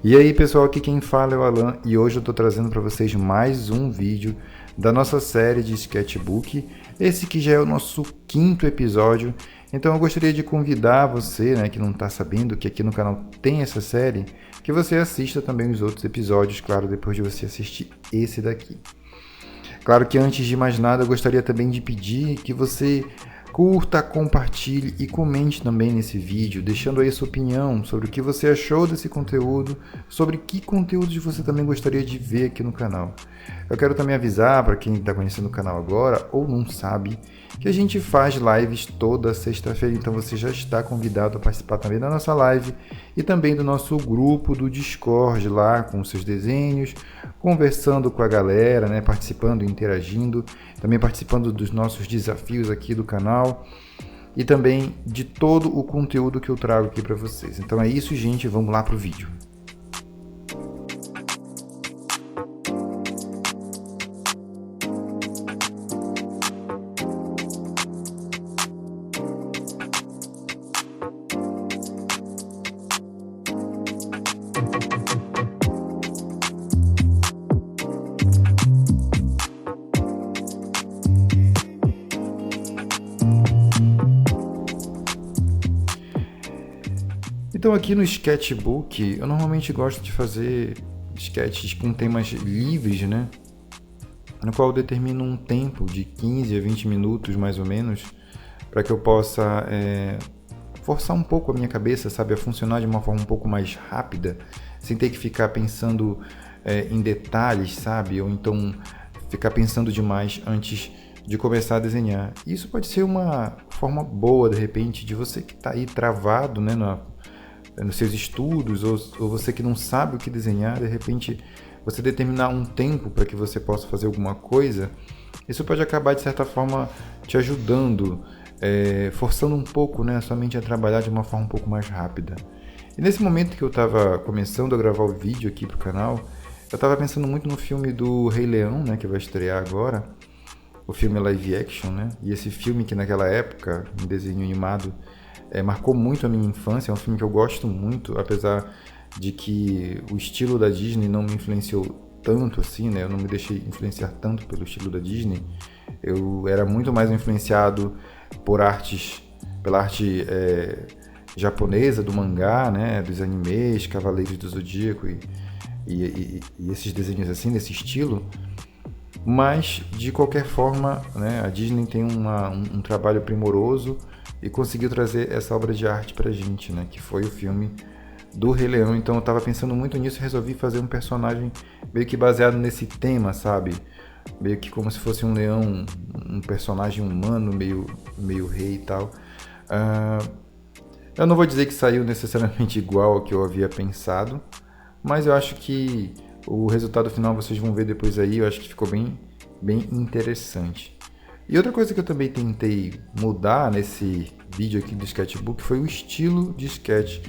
E aí pessoal, aqui quem fala é o Alan e hoje eu estou trazendo para vocês mais um vídeo da nossa série de sketchbook, esse que já é o nosso 5º episódio. Então eu gostaria de convidar você, que não está sabendo que aqui no canal tem essa série, que você assista também os outros episódios, claro, depois de você assistir esse daqui. Claro que antes de mais nada eu gostaria também de pedir que você curta, compartilhe e comente também nesse vídeo, deixando aí a sua opinião sobre o que você achou desse conteúdo, sobre que conteúdos você também gostaria de ver aqui no canal. Eu quero também avisar para quem está conhecendo o canal agora ou não sabe, que a gente faz lives toda sexta-feira, então você já está convidado a participar também da nossa live e também do nosso grupo do Discord lá com os seus desenhos, conversando com a galera, participando, interagindo, também participando dos nossos desafios aqui do canal e também de todo o conteúdo que eu trago aqui para vocês. Então é isso, gente, vamos lá para o vídeo. Então aqui no sketchbook, eu normalmente gosto de fazer sketches com temas livres, no qual eu determino um tempo de 15 a 20 minutos mais ou menos, para que eu possa forçar um pouco a minha cabeça, a funcionar de uma forma um pouco mais rápida, sem ter que ficar pensando em detalhes, ou então ficar pensando demais antes de começar a desenhar. Isso pode ser uma forma boa, de repente, de você que está aí travado, nos seus estudos, ou você que não sabe o que desenhar, de repente você determinar um tempo para que você possa fazer alguma coisa, isso pode acabar de certa forma te ajudando, forçando um pouco a sua mente a trabalhar de uma forma um pouco mais rápida. E nesse momento que eu estava começando a gravar o vídeo aqui para o canal, eu estava pensando muito no filme do Rei Leão, que vai estrear agora, o filme live action, e esse filme que naquela época, um desenho animado, marcou muito a minha infância. É um filme que eu gosto muito, apesar de que o estilo da Disney não me influenciou tanto assim, eu não me deixei influenciar tanto pelo estilo da Disney. Eu era muito mais influenciado pela arte japonesa, do mangá, dos animes, Cavaleiros do Zodíaco e esses desenhos assim, desse estilo. Mas, de qualquer forma, a Disney tem um trabalho primoroso e conseguiu trazer essa obra de arte pra gente, que foi o filme do Rei Leão. Então eu estava pensando muito nisso e resolvi fazer um personagem meio que baseado nesse tema, meio que como se fosse um leão, um personagem humano, meio rei e tal. Eu não vou dizer que saiu necessariamente igual ao que eu havia pensado, mas eu acho que o resultado final vocês vão ver depois aí. Eu acho que ficou bem interessante. E outra coisa que eu também tentei mudar nesse vídeo aqui do sketchbook foi o estilo de sketch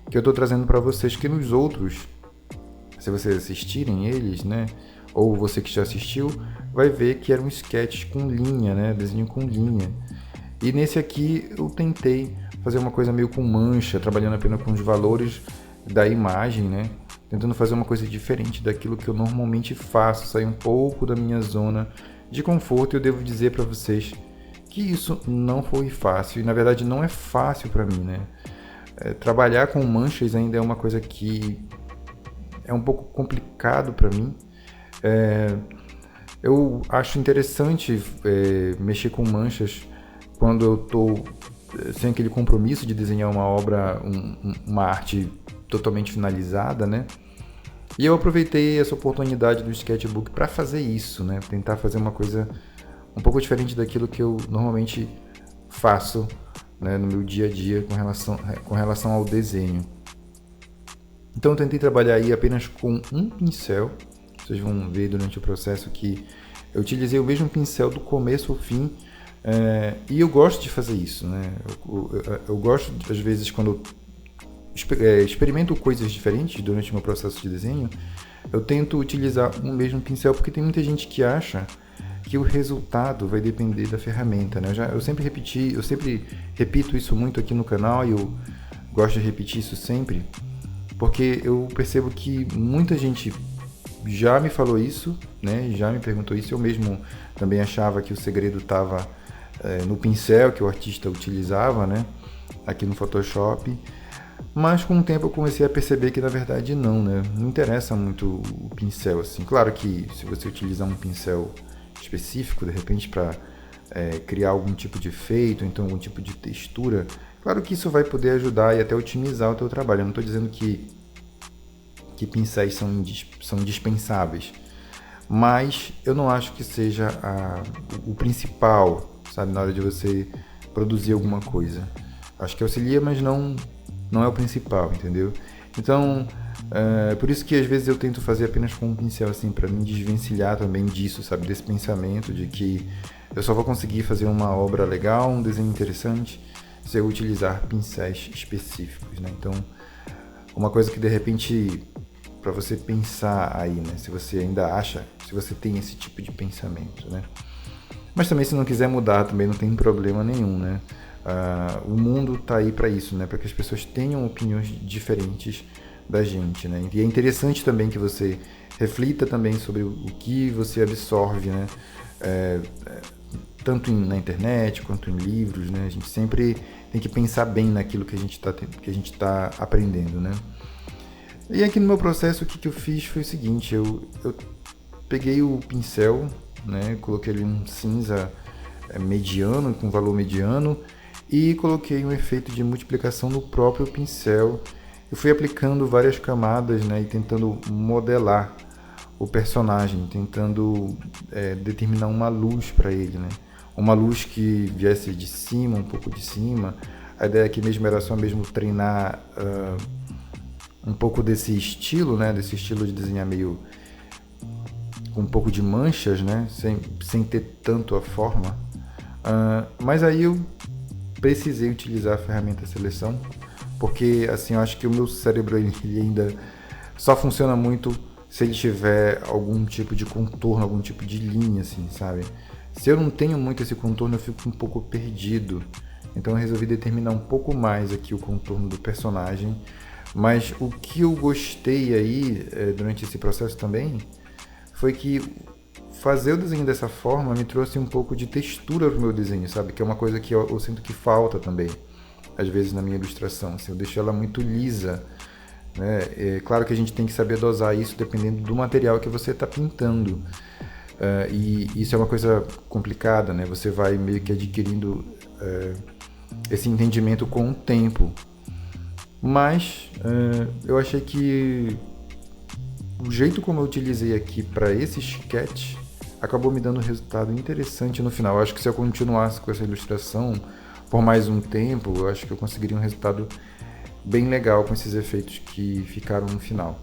que eu estou trazendo para vocês, que nos outros, se vocês assistirem eles, ou você que já assistiu, vai ver que era um sketch com linha, desenho com linha. E nesse aqui eu tentei fazer uma coisa meio com mancha, trabalhando apenas com os valores da imagem, tentando fazer uma coisa diferente daquilo que eu normalmente faço, sair um pouco da minha zona de conforto. Eu devo dizer para vocês que isso não foi fácil, e na verdade não é fácil para mim, trabalhar com manchas ainda é uma coisa que é um pouco complicado para mim. Eu acho interessante mexer com manchas quando eu estou sem aquele compromisso de desenhar uma obra, uma arte totalmente finalizada, E eu aproveitei essa oportunidade do sketchbook para fazer isso, tentar fazer uma coisa um pouco diferente daquilo que eu normalmente faço, no meu dia a dia com relação ao desenho. Então eu tentei trabalhar aí apenas com um pincel. Vocês vão ver durante o processo que eu utilizei o mesmo pincel do começo ao fim, e eu gosto de fazer isso, eu gosto, às vezes, quando eu experimento coisas diferentes durante o meu processo de desenho, eu tento utilizar o mesmo pincel, porque tem muita gente que acha que o resultado vai depender da ferramenta, Eu sempre repito isso muito aqui no canal, e eu gosto de repetir isso sempre, porque eu percebo que muita gente já me falou isso, né? Já me perguntou isso. Eu mesmo também achava que o segredo estava no pincel que o artista utilizava, né? Aqui no Photoshop. Mas com o tempo eu comecei a perceber que na verdade não, né? Não interessa muito o pincel, assim. Claro que se você utilizar um pincel específico, de repente para criar algum tipo de efeito, então algum tipo de textura, claro que isso vai poder ajudar e até otimizar o teu trabalho. Eu não estou dizendo que pincéis são indispensáveis, mas eu não acho que seja o principal, sabe, na hora de você produzir alguma coisa. Acho que auxilia, mas não é o principal, entendeu? Então, por isso que às vezes eu tento fazer apenas com um pincel, assim, para me desvencilhar também disso, sabe, desse pensamento de que eu só vou conseguir fazer uma obra legal, um desenho interessante, se eu utilizar pincéis específicos, né? Então, uma coisa que de repente para você pensar aí, né? Se você ainda acha, se você tem esse tipo de pensamento, né? Mas também se não quiser mudar, também não tem problema nenhum, né? O mundo tá aí para isso, né? Para que as pessoas tenham opiniões diferentes da gente, né? E é interessante também que você reflita também sobre o que você absorve, né? Tanto na internet quanto em livros, né? A gente sempre tem que pensar bem naquilo que a gente tá aprendendo, né? E aqui no meu processo, o que eu fiz foi o seguinte, eu peguei o pincel, né, coloquei ali um cinza mediano, com valor mediano, e coloquei um efeito de multiplicação no próprio pincel. Eu fui aplicando várias camadas, né, e tentando modelar o personagem, tentando determinar uma luz para ele, né? Uma luz que viesse de cima, um pouco de cima. A ideia aqui mesmo era só mesmo treinar um pouco desse estilo, né? Desse estilo de desenhar meio com um pouco de manchas, né? Sem ter tanto a forma. Mas aí eu precisei utilizar a ferramenta seleção, porque assim, eu acho que o meu cérebro ele ainda só funciona muito se ele tiver algum tipo de contorno, algum tipo de linha, assim, sabe? Se eu não tenho muito esse contorno, eu fico um pouco perdido. Então eu resolvi determinar um pouco mais aqui o contorno do personagem. Mas o que eu gostei aí durante esse processo também foi que fazer o desenho dessa forma me trouxe um pouco de textura pro meu desenho, sabe? Que é uma coisa que eu sinto que falta também, às vezes na minha ilustração. Assim, eu deixo ela muito lisa, né? É claro que a gente tem que saber dosar isso dependendo do material que você está pintando. E isso é uma coisa complicada, né? Você vai meio que adquirindo esse entendimento com o tempo. Mas eu achei que o jeito como eu utilizei aqui para esse sketch acabou me dando um resultado interessante no final. Eu acho que se eu continuasse com essa ilustração por mais um tempo, eu acho que eu conseguiria um resultado bem legal com esses efeitos que ficaram no final.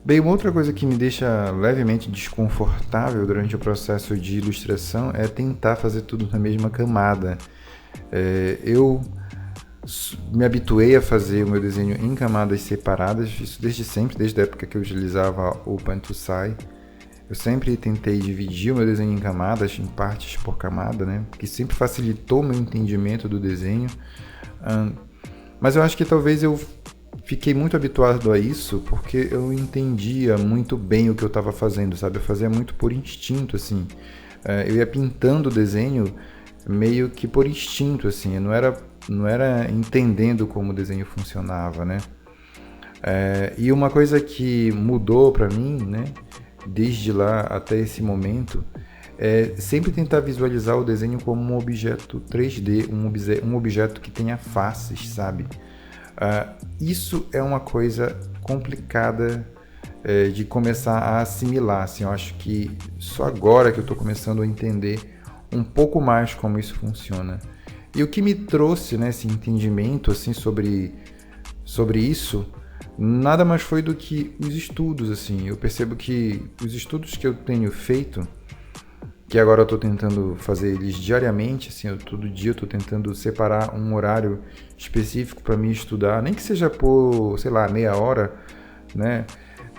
Bem, uma outra coisa que me deixa levemente desconfortável durante o processo de ilustração é tentar fazer tudo na mesma camada. Eu me habituei a fazer o meu desenho em camadas separadas, isso desde sempre, desde a época que eu utilizava o Paint to Sai. Eu sempre tentei dividir o meu desenho em camadas, em partes por camada, né? Que sempre facilitou o meu entendimento do desenho. Mas eu acho que talvez eu fiquei muito habituado a isso porque eu entendia muito bem o que eu estava fazendo, sabe? Eu fazia muito por instinto, assim. Eu ia pintando o desenho meio que por instinto, assim. Eu não era entendendo como o desenho funcionava, né? E uma coisa que mudou para mim, né? Desde lá até esse momento, é sempre tentar visualizar o desenho como um objeto 3D, um objeto que tenha faces, sabe? Isso é uma coisa complicada de começar a assimilar, assim. Eu acho que só agora que eu estou começando a entender um pouco mais como isso funciona. E o que me trouxe, né, esse entendimento assim, sobre isso, nada mais foi do que os estudos. Assim. Eu percebo que os estudos que eu tenho feito, que agora eu estou tentando fazer eles diariamente, assim, todo dia eu estou tentando separar um horário específico para mim estudar, nem que seja por, sei lá, meia hora, né?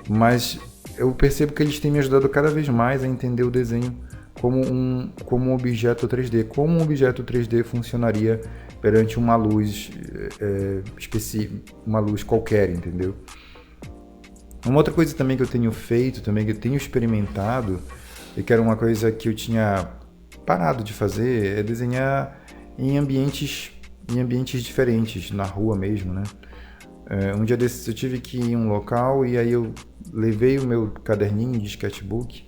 Mas eu percebo que eles têm me ajudado cada vez mais a entender o desenho como um objeto 3D, como um objeto 3D funcionaria perante uma luz específica, uma luz qualquer, entendeu? Uma outra coisa também que eu tenho feito, também que eu tenho experimentado, e que era uma coisa que eu tinha parado de fazer, é desenhar em ambientes diferentes, na rua mesmo, né? Um dia desses eu tive que ir em um local e aí eu levei o meu caderninho de sketchbook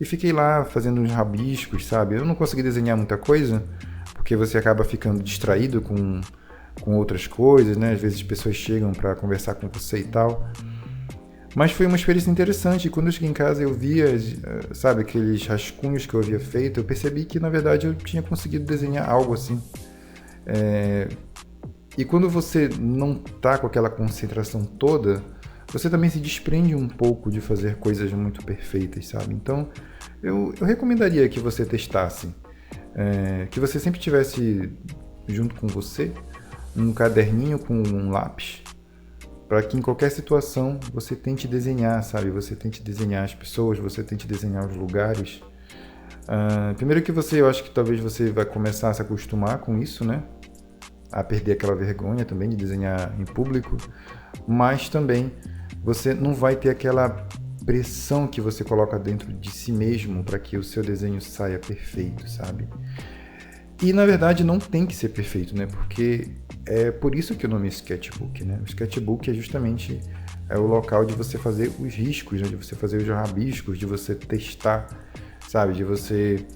e fiquei lá fazendo uns rabiscos, sabe? Eu não consegui desenhar muita coisa, porque você acaba ficando distraído com outras coisas, né? Às vezes as pessoas chegam para conversar com você e tal. Mas foi uma experiência interessante. Quando eu cheguei em casa eu via, sabe, aqueles rascunhos que eu havia feito, eu percebi que na verdade eu tinha conseguido desenhar algo assim. E quando você não tá com aquela concentração toda, você também se desprende um pouco de fazer coisas muito perfeitas, sabe? Então, eu recomendaria que você testasse, que você sempre tivesse junto com você um caderninho com um lápis, para que em qualquer situação você tente desenhar, sabe? Você tente desenhar as pessoas, você tente desenhar os lugares. Primeiro que eu acho que talvez você vai começar a se acostumar com isso, né? A perder aquela vergonha também de desenhar em público, mas também você não vai ter aquela pressão que você coloca dentro de si mesmo para que o seu desenho saia perfeito, sabe? E na verdade não tem que ser perfeito, né? Porque é por isso que o nome é sketchbook, né? O sketchbook é justamente o local de você fazer os riscos, né? De você fazer os rabiscos, de você testar, sabe? De você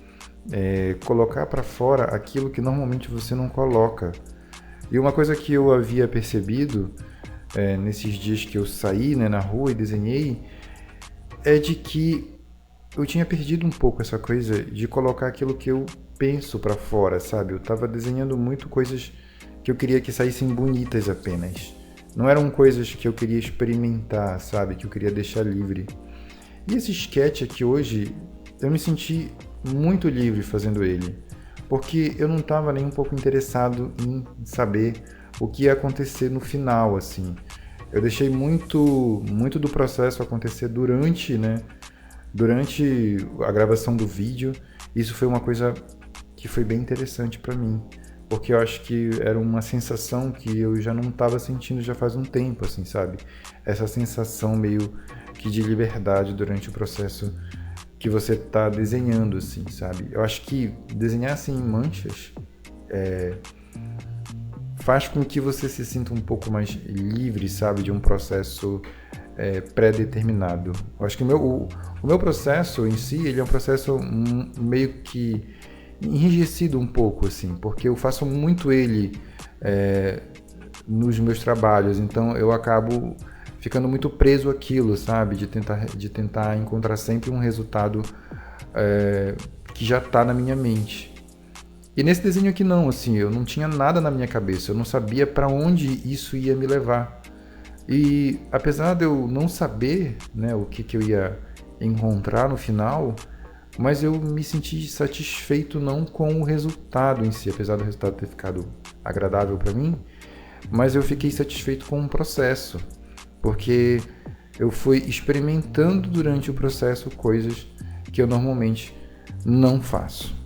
colocar para fora aquilo que normalmente você não coloca. E uma coisa que eu havia percebido nesses dias que eu saí, né, na rua e desenhei, é de que eu tinha perdido um pouco essa coisa de colocar aquilo que eu penso para fora, sabe? Eu estava desenhando muito coisas que eu queria que saíssem bonitas apenas. Não eram coisas que eu queria experimentar, sabe? Que eu queria deixar livre. E esse sketch aqui hoje, eu me senti muito livre fazendo ele, porque eu não estava nem um pouco interessado em saber o que ia acontecer no final, assim. Eu deixei muito do processo acontecer durante a gravação do vídeo. Isso foi uma coisa que foi bem interessante para mim, porque eu acho que era uma sensação que eu já não estava sentindo já faz um tempo, assim, sabe? Essa sensação meio que de liberdade durante o processo que você está desenhando, assim, sabe? Eu acho que desenhar assim em manchas faz com que você se sinta um pouco mais livre, sabe? De um processo pré-determinado. Eu acho que o meu processo em si, ele é um processo meio que enrijecido um pouco, assim, porque eu faço muito ele nos meus trabalhos, então eu acabo ficando muito preso àquilo, sabe? De tentar encontrar sempre um resultado que já está na minha mente. E nesse desenho aqui não, assim, eu não tinha nada na minha cabeça, eu não sabia para onde isso ia me levar. E apesar de eu não saber, né, o que eu ia encontrar no final, mas eu me senti satisfeito não com o resultado em si, apesar do resultado ter ficado agradável para mim, mas eu fiquei satisfeito com o processo, porque eu fui experimentando durante o processo coisas que eu normalmente não faço.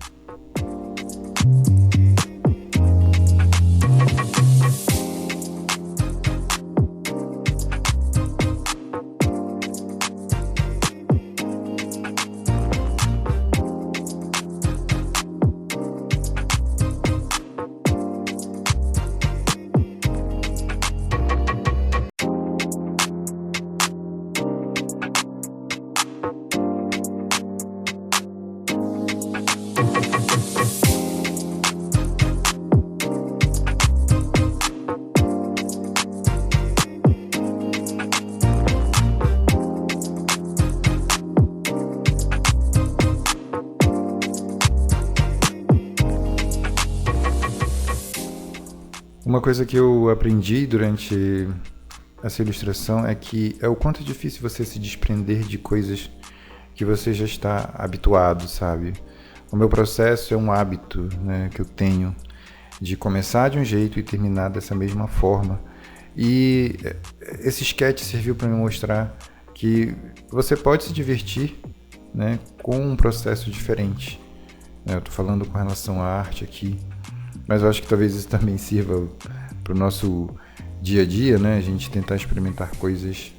Uma coisa que eu aprendi durante essa ilustração é que é o quanto é difícil você se desprender de coisas que você já está habituado, sabe? O meu processo é um hábito, né, que eu tenho de começar de um jeito e terminar dessa mesma forma. E esse sketch serviu para me mostrar que você pode se divertir, né, com um processo diferente. Eu estou falando com relação à arte aqui, mas eu acho que talvez isso também sirva para o nosso dia a dia, né? A gente tentar experimentar coisas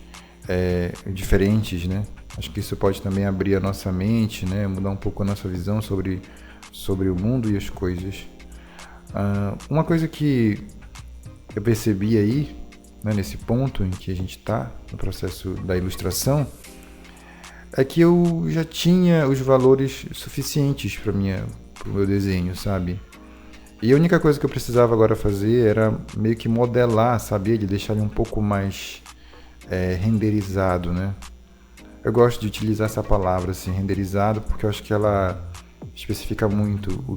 diferentes, né? Acho que isso pode também abrir a nossa mente, né? Mudar um pouco a nossa visão sobre o mundo e as coisas. Uma coisa que eu percebi aí, né, nesse ponto em que a gente está no processo da ilustração, é que eu já tinha os valores suficientes para o meu desenho, sabe? E a única coisa que eu precisava agora fazer era meio que modelar, sabe? De deixar ele um pouco mais renderizado, né? Eu gosto de utilizar essa palavra, assim, renderizado, porque eu acho que ela especifica muito o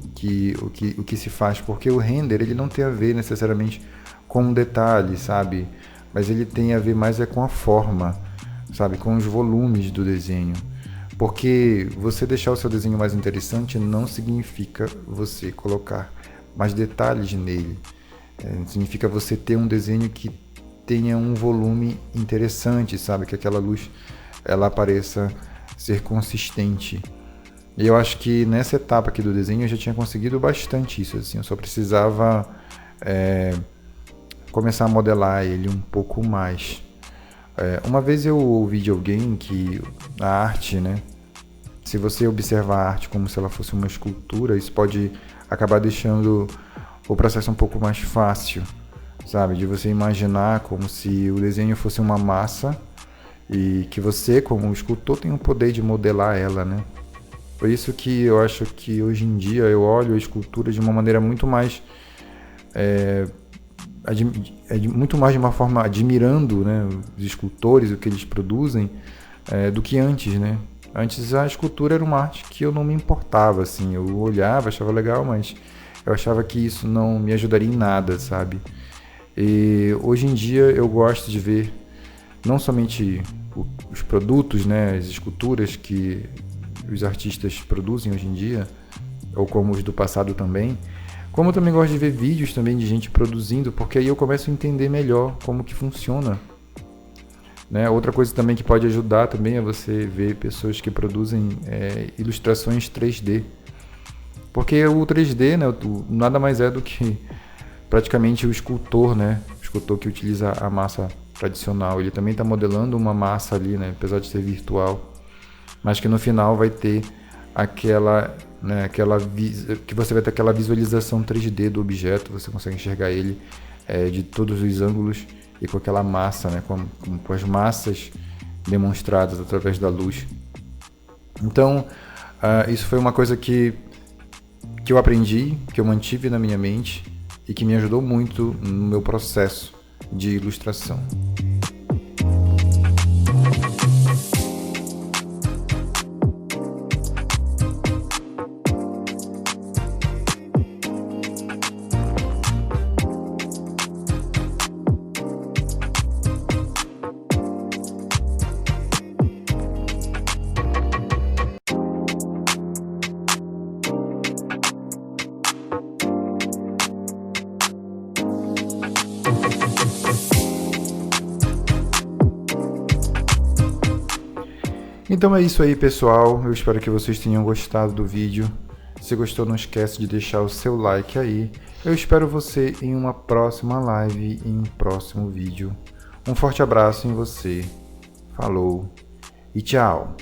que se faz, porque o render ele não tem a ver necessariamente com um detalhe, sabe? Mas ele tem a ver mais com a forma, sabe? Com os volumes do desenho. Porque você deixar o seu desenho mais interessante não significa você colocar mais detalhes nele. Significa você ter um desenho que tenha um volume interessante, sabe? Que aquela luz ela pareça ser consistente. E eu acho que nessa etapa aqui do desenho eu já tinha conseguido bastante isso, assim. Eu só precisava começar a modelar ele um pouco mais. Uma vez eu ouvi de alguém que a arte, né? Se você observar a arte como se ela fosse uma escultura, isso pode acabar deixando o processo um pouco mais fácil, sabe? De você imaginar como se o desenho fosse uma massa e que você, como escultor, tem o poder de modelar ela, né? Por isso que eu acho que hoje em dia eu olho a escultura de uma maneira muito mais muito mais de uma forma admirando, né, os escultores, o que eles produzem, do que antes, né? Antes a escultura era uma arte que eu não me importava, assim, eu olhava, achava legal, mas eu achava que isso não me ajudaria em nada, sabe? E hoje em dia eu gosto de ver não somente os produtos, né, as esculturas que os artistas produzem hoje em dia, ou como os do passado também, como eu também gosto de ver vídeos também de gente produzindo, porque aí eu começo a entender melhor como que funciona. Né? Outra coisa também que pode ajudar também é você ver pessoas que produzem ilustrações 3D. Porque o 3D, né, nada mais é do que praticamente o escultor, né? O escultor que utiliza a massa tradicional. Ele também está modelando uma massa ali, né, apesar de ser virtual. Mas que no final vai ter que você vai ter aquela visualização 3D do objeto, você consegue enxergar ele de todos os ângulos e com aquela massa, né, com as massas demonstradas através da luz. Então, isso foi uma coisa que eu aprendi, que eu mantive na minha mente e que me ajudou muito no meu processo de ilustração. Então é isso aí, pessoal. Eu espero que vocês tenham gostado do vídeo. Se gostou, não esquece de deixar o seu like aí. Eu espero você em uma próxima live, em um próximo vídeo. Um forte abraço em você. Falou e tchau!